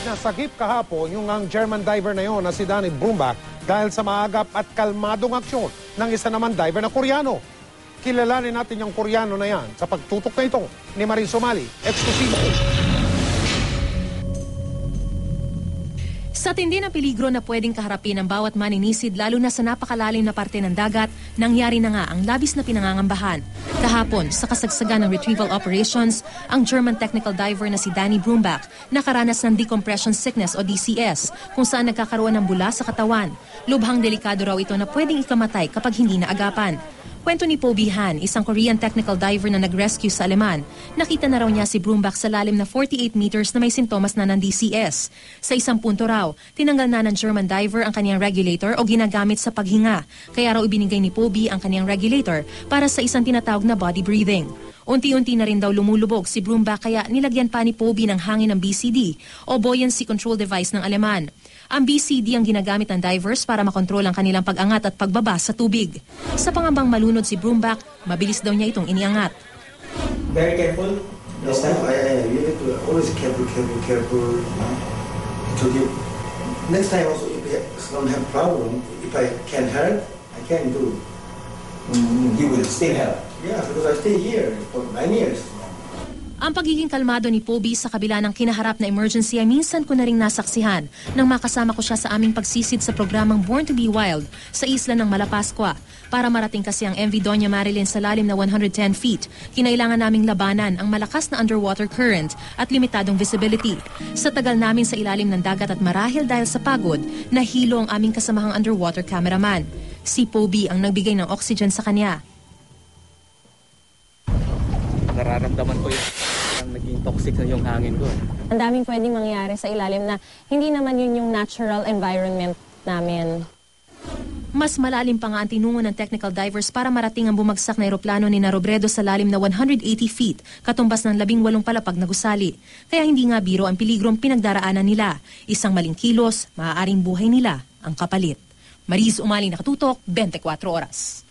Nasagip kahapon yung ang German diver na yon na si Danny Brumbach dahil sa maagap at kalmadong aksyon ng isa naman diver na Koreano. Kilalanin natin yung Koreano na yan sa pagtutok na ito ni Marie Somali. Eksklusibo. Sa tindi na peligro na pwedeng kaharapin ng bawat maninisid lalo na sa napakalalim na parte ng dagat, nangyari na nga ang labis na pinangangambahan. Kahapon, sa kasagsagan ng retrieval operations, ang German technical diver na si Danny Brumbach nakaranas ng decompression sickness o DCS kung saan nagkakaroon ng bula sa katawan. Lubhang delikado raw ito na pwedeng ikamatay kapag hindi naagapan. Kwento ni Poby Han, isang Korean technical diver na nag-rescue sa Aleman, nakita na raw niya si Brumbach sa lalim na 48 meters na may sintomas na ng DCS. Sa isang punto raw, tinanggal na ng German diver ang kanyang regulator o ginagamit sa paghinga. Kaya raw ibinigay ni Poby ang kanyang regulator para sa isang tinatawag na body breathing. Unti-unti na rin daw lumulubog si Brumbach kaya nilagyan pa ni Poby ng hangin ng BCD o Buoyancy Control Device ng Aleman. Ang BCD ang ginagamit ng divers para makontrol ang kanilang pag-angat at pagbaba sa tubig. Sa pangambang malunod si Brumbach, mabilis daw niya itong iniangat. Very careful. Next time, you need to always careful. Next time also, if I don't have problem, if I can help, I can do. You will still help. Yeah, because I stay here for 9 years. Ang pagiging kalmado ni Poby sa kabila ng kinaharap na emergency ay minsan ko na ring nasaksihan nang makasama ko siya sa aming pagsisid sa programang Born to be Wild sa isla ng Malapascua. Para marating kasi ang MV Doña Marilyn sa lalim na 110 feet, kinailangan naming labanan ang malakas na underwater current at limitadong visibility. Sa tagal namin sa ilalim ng dagat at marahil dahil sa pagod, nahilo ang aming kasamahang underwater cameraman. Si Poby ang nagbigay ng oxygen sa kanya. Nararamdaman ko yung naging toxic na yung hangin ko. Ang daming pwedeng mangyari sa ilalim na hindi naman yun yung natural environment namin. Mas malalim pa nga ang tinungo ng technical divers para marating ang bumagsak na eroplano ni Robredo sa lalim na 180 feet, katumbas ng 18 palapag na gusali. Kaya hindi nga biro ang peligrong pinagdaraanan nila. Isang maling kilos, maaaring buhay nila ang kapalit. Mariz Umali, Nakatutok, 24 Oras.